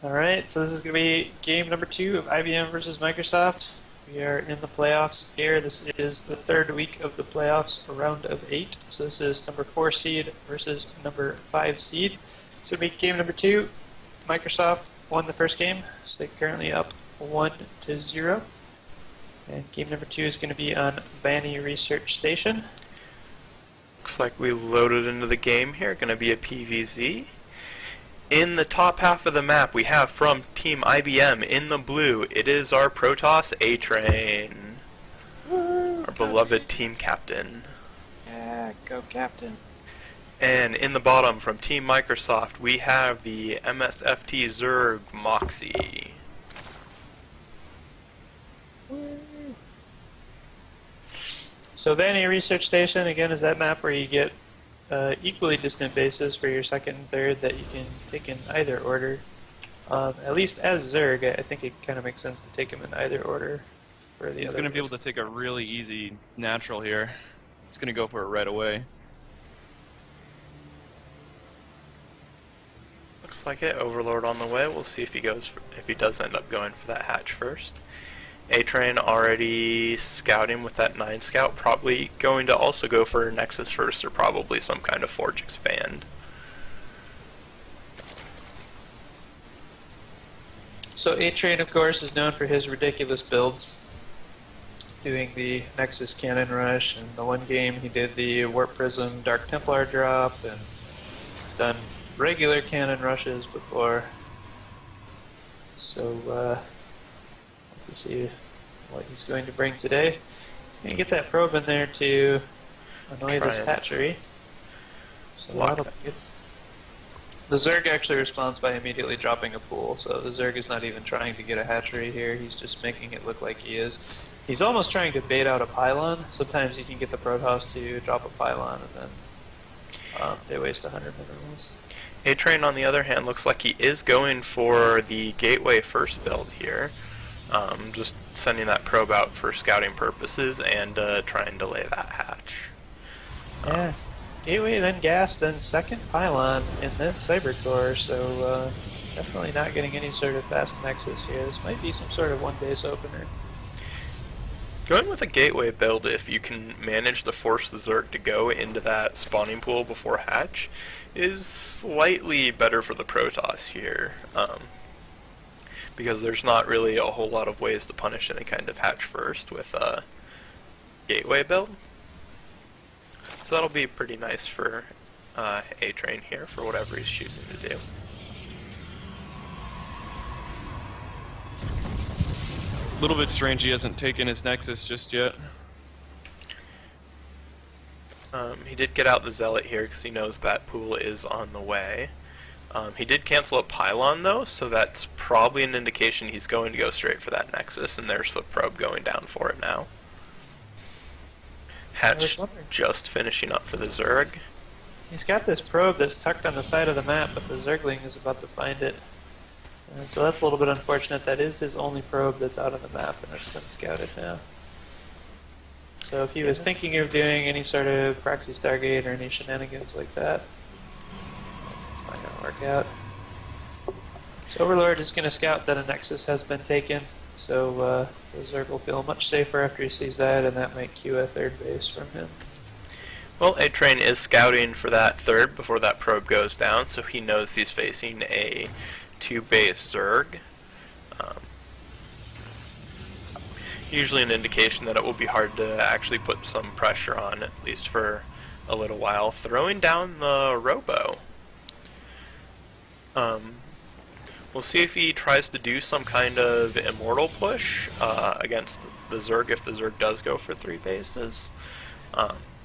Alright, so this is going to be game number 2 of IBM versus Microsoft. We are in the playoffs here. This is the third week of the playoffs, a round of 8. So this is number 4 seed versus number 5 seed. So it'll be game number 2. Microsoft won the first game, so they're currently up 1-0. And game number 2 is going to be on Vaani Research Station. Looks like we loaded into the game here. Going to be a PVZ. In the top half of the map, we have from Team IBM in the blue, it is our Protoss ATrain, our beloved team captain. Yeah, go captain. And in the bottom, from Team Microsoft, we have the MSFT Zerg Moxie. So Vaani Research Station, again, is that map where you get equally distant bases for your second and third that you can take in either order. At least as Zerg, I think it kind of makes sense to take him in either order. For the He's going to be able to take a really easy natural here. He's going to go for it right away. Looks like it. Overlord on the way. We'll see if he does end up going for that hatch first. ATrain already scouting with that 9 scout, probably going to also go for Nexus first, or probably some kind of Forge expand. So ATrain, of course, is known for his ridiculous builds, doing the Nexus Cannon Rush, and the one game he did the Warp Prism Dark Templar drop, and he's done regular Cannon Rushes before. So, let's see what he's going to bring today. He's going to get that probe in there to annoy this hatchery. So that'll be good. The Zerg actually responds by immediately dropping a pool, so the Zerg is not even trying to get a hatchery here, he's just making it look like he is. He's almost trying to bait out a pylon. Sometimes you can get the Protoss to drop a pylon and then they waste 100 minerals. ATrain, on the other hand, looks like he is going for the Gateway first build here. Just sending that probe out for scouting purposes and trying to lay that hatch. Yeah, Gateway, then gas, then second pylon, and then Cyber Core, so definitely not getting any sort of fast nexus here. This might be some sort of one base opener. Going with a Gateway build, if you can manage to force the Zerg to go into that spawning pool before hatch, is slightly better for the Protoss here. Because there's not really a whole lot of ways to punish any kind of hatch first with a Gateway build. So that'll be pretty nice for ATrain here for whatever he's choosing to do. A little bit strange he hasn't taken his Nexus just yet. He did get out the Zealot here because he knows that pool is on the way. He did cancel a pylon though, so that's probably an indication he's going to go straight for that Nexus, and there's the probe going down for it now. Hatch just finishing up for the Zerg. He's got this probe that's tucked on the side of the map, but the Zergling is about to find it. And so that's a little bit unfortunate. That is his only probe that's out on the map, and it's been scouted now. So if he was thinking of doing any sort of proxy Stargate or any shenanigans like that, it's not going to work out. So Overlord is going to scout that a Nexus has been taken, so the Zerg will feel much safer after he sees that, and that might cue a third base from him. Well, ATrain is scouting for that third before that probe goes down, so he knows he's facing a 2-base Zerg. Usually an indication that it will be hard to actually put some pressure on, at least for a little while. Throwing down the Robo. We'll see if he tries to do some kind of immortal push against the Zerg if the Zerg does go for 3 bases.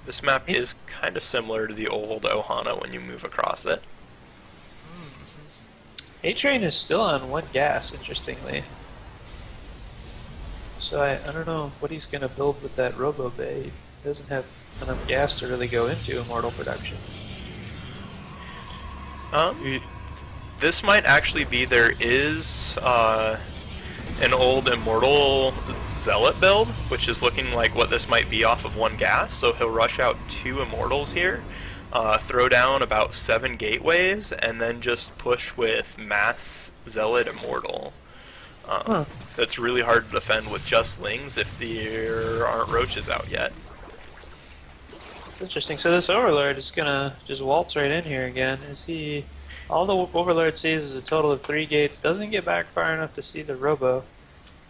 This map is kind of similar to the old Ohana when you move across it. ATrain is still on 1 gas, interestingly. So I don't know what he's going to build with that Robo Bay. He doesn't have enough gas to really go into immortal production. This might actually be, there is an old Immortal Zealot build, which is looking like what this might be off of 1 gas, so he'll rush out 2 Immortals here, throw down about 7 gateways, and then just push with mass Zealot Immortal. That's really hard to defend with just Lings if there aren't roaches out yet. It's interesting. So this Overlord is gonna just waltz right in here again. Is he? All the Overlord sees is a total of 3 gates. Doesn't get back far enough to see the Robo,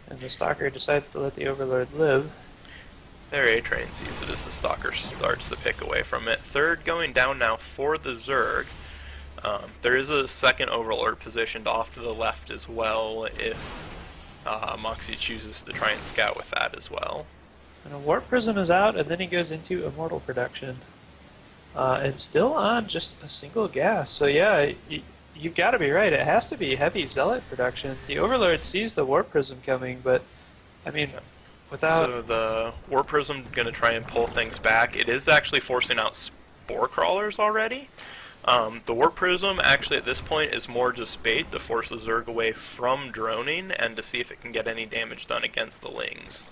and the Stalker decides to let the Overlord live. Their ATrain sees it as the Stalker starts to pick away from it. Third going down now for the Zerg. There is a second Overlord positioned off to the left as well if Moxie chooses to try and scout with that as well. And a Warp Prism is out, and then he goes into Immortal production. And still on just a single gas. So yeah, you've got to be right. It has to be heavy Zealot production. The Overlord sees the Warp Prism coming, but I mean, without... So the Warp Prism going to try and pull things back. It is actually forcing out Spore Crawlers already. The Warp Prism actually at this point is more just bait to force the Zerg away from droning and to see if it can get any damage done against the Lings.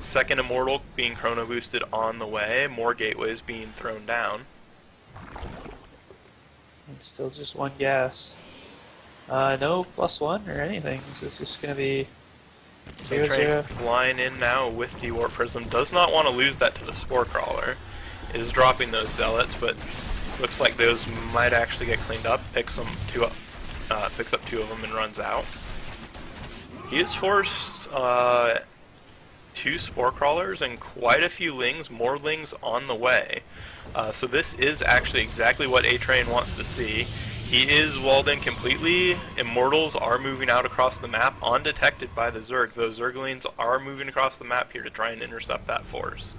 Second Immortal being chrono boosted on the way, more gateways being thrown down. And still just one gas. No +1 or anything. This is just going to be 0-0. Flying in now with the Warp Prism. Does not want to lose that to the Spore Crawler. Is dropping those Zealots, but looks like those might actually get cleaned up. Picks up 2 of them and runs out. He is forced 2 Spore Crawlers and quite a few Lings, more Lings on the way. So this is actually exactly what ATrain wants to see. He is walled in completely. Immortals are moving out across the map undetected by the Zerg. Those Zerglings are moving across the map here to try and intercept that force.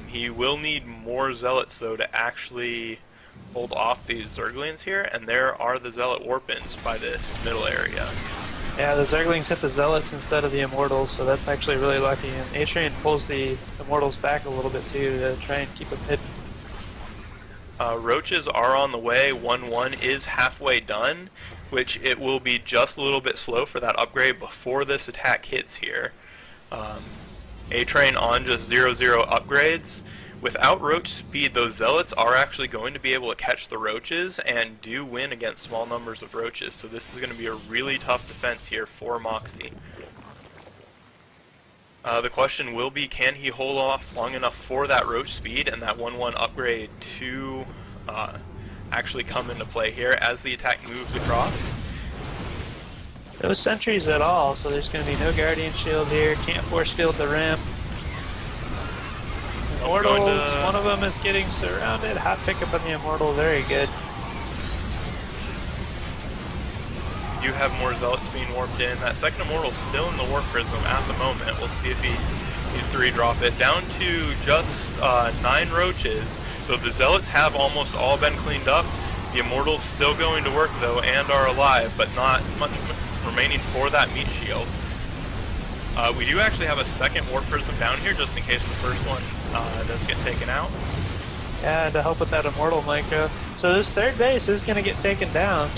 He will need more Zealots though to actually hold off these Zerglings here, and there are the Zealot Warpins by this middle area. Yeah, the Zerglings hit the Zealots instead of the Immortals, so that's actually really lucky. And ATrain pulls the Immortals back a little bit too to try and keep them hidden. Roaches are on the way. 1-1 is halfway done, which it will be just a little bit slow for that upgrade before this attack hits here. ATrain on just 0-0 upgrades. Without roach speed, those Zealots are actually going to be able to catch the roaches and do win against small numbers of roaches, so this is going to be a really tough defense here for Moxie. The question will be, can he hold off long enough for that roach speed and that 1-1 upgrade to actually come into play here as the attack moves across? No sentries at all, so there's going to be no Guardian Shield here. Can't force field the ramp. Immortals, one of them is getting surrounded. Hot pickup on the Immortal, very good. You have more Zealots being warped in. That second Immortal's still in the Warp Prism at the moment. We'll see if he needs to redrop it. Down to just 9 roaches. So the Zealots have almost all been cleaned up. The Immortals still going to work though and are alive, but not much remaining for that meat shield. We do actually have a second Warp Prism down here just in case the first one does get taken out. Yeah, to help with that Immortal micro. So this third base is going to get taken down.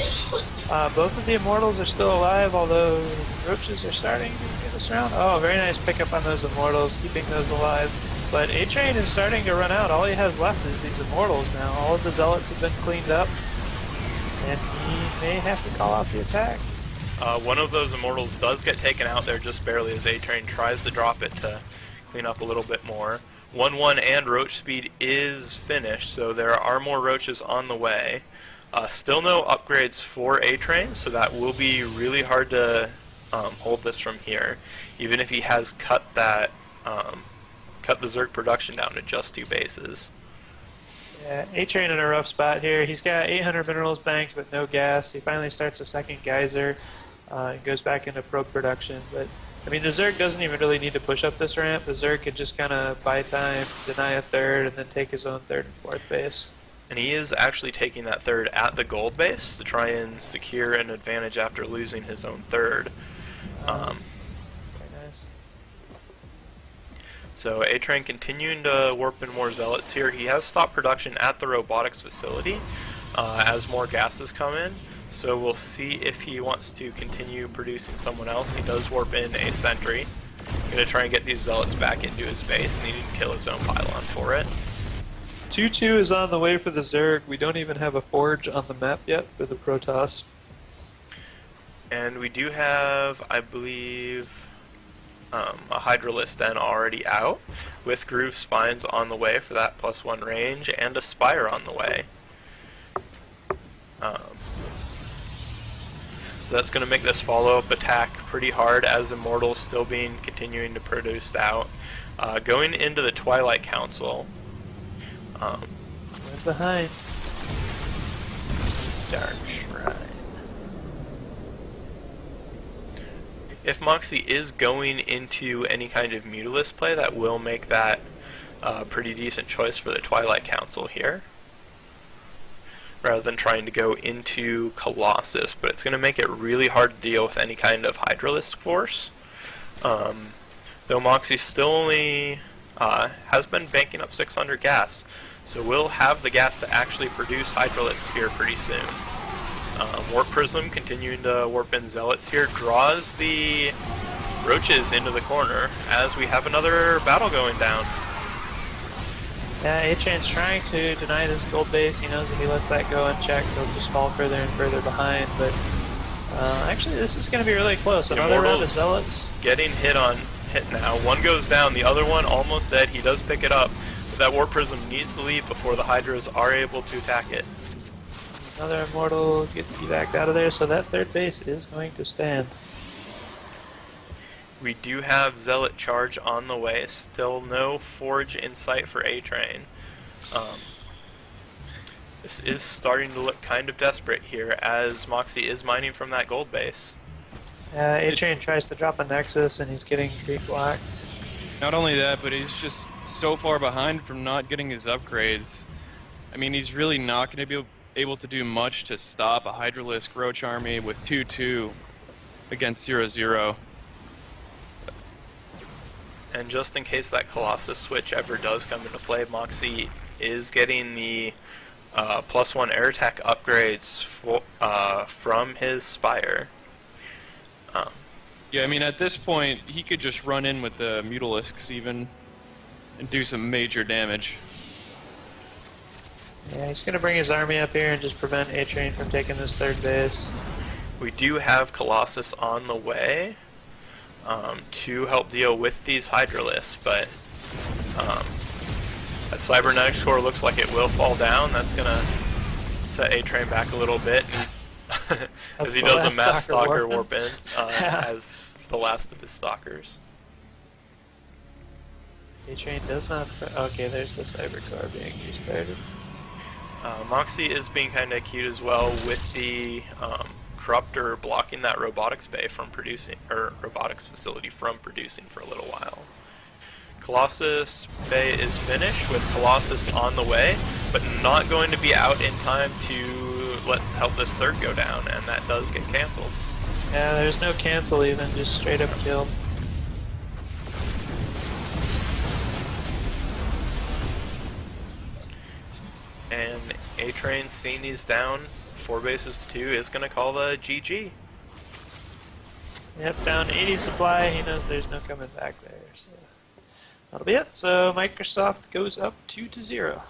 Both of the Immortals are still alive, although roaches are starting to get us around. Oh, very nice pickup on those Immortals, keeping those alive. But ATrain is starting to run out. All he has left is these Immortals now. All of the Zealots have been cleaned up, and he may have to call off the attack. One of those Immortals does get taken out there just barely as ATrain tries to drop it to clean up a little bit more. 1-1 and roach speed is finished, so there are more roaches on the way. Still no upgrades for ATrain, so that will be really hard to hold this from here, even if he has cut that cut the Zerg production down to just 2 bases. Yeah, ATrain in a rough spot here. He's got 800 minerals banked with no gas. He finally starts a second geyser and goes back into probe production, but I mean, the Zerg doesn't even really need to push up this ramp. The Zerg could just kind of buy time, deny a third, and then take his own third and fourth base. And he is actually taking that third at the gold base to try and secure an advantage after losing his own third. Very nice. So ATrain continuing to warp in more Zealots here. He has stopped production at the robotics facility as more gases come in. So we'll see if he wants to continue producing someone else. He does warp in a sentry. Going to try and get these Zealots back into his base, needing to kill his own pylon for it. 2-2 is on the way for the Zerg. We don't even have a forge on the map yet for the Protoss. And we do have, I believe, a Hydralisk then already out, with Groove Spines on the way for that +1 range, and a Spire on the way. So that's going to make this follow-up attack pretty hard, as Immortal's still continuing to produce out. Going into the Twilight Council. Right behind. Dark Shrine. If Moxie is going into any kind of Mutalisk play, that will make that a pretty decent choice for the Twilight Council here, rather than trying to go into Colossus, but it's going to make it really hard to deal with any kind of Hydralisk force. Though Moxie still only has been banking up 600 gas, so we'll have the gas to actually produce Hydralisks here pretty soon. Warp Prism continuing to warp in Zealots here, draws the Roaches into the corner as we have another battle going down. Yeah, ATrain's trying to deny this gold base. He knows if he lets that go unchecked, he'll just fall further and further behind. But actually, this is going to be really close. Another round of Zealots. Getting hit now. One goes down, the other one almost dead. He does pick it up, but that Warp Prism needs to leave before the Hydras are able to attack it. Another Immortal gets evac out of there, so that third base is going to stand. We do have Zealot charge on the way. Still no Forge in sight for ATrain. This is starting to look kind of desperate here, as Moxie is mining from that gold base. ATrain tries to drop a Nexus, and he's getting creep blocked. Not only that, but he's just so far behind from not getting his upgrades. I mean, he's really not going to be able to do much to stop a Hydralisk Roach army with 2-2 against 0-0. And just in case that Colossus switch ever does come into play, Moxie is getting the +1 air attack upgrades from his Spire. Yeah, I mean, at this point, he could just run in with the Mutalisks even and do some major damage. Yeah, he's going to bring his army up here and just prevent ATrain from taking this third base. We do have Colossus on the way to help deal with these Hydralisks, but that Cybernetics Core looks like it will fall down. That's going to set ATrain back a little bit, as he does a mass Stalker warp in as the last of his Stalkers. ATrain does not... Okay, there's the Cyber Core being restarted. Moxie is being kind of cute as well with the Corruptor blocking that robotics bay from producing, or robotics facility from producing for a little while. Colossus Bay is finished with Colossus on the way, but not going to be out in time to help this third go down, and that does get cancelled. Yeah, there's no cancel even, just straight up killed. And ATrain seeing these down, 4 bases to 2, is going to call the GG. Yep, down 80 supply, he knows there's no coming back there, so that'll be it. So Microsoft goes up 2-0.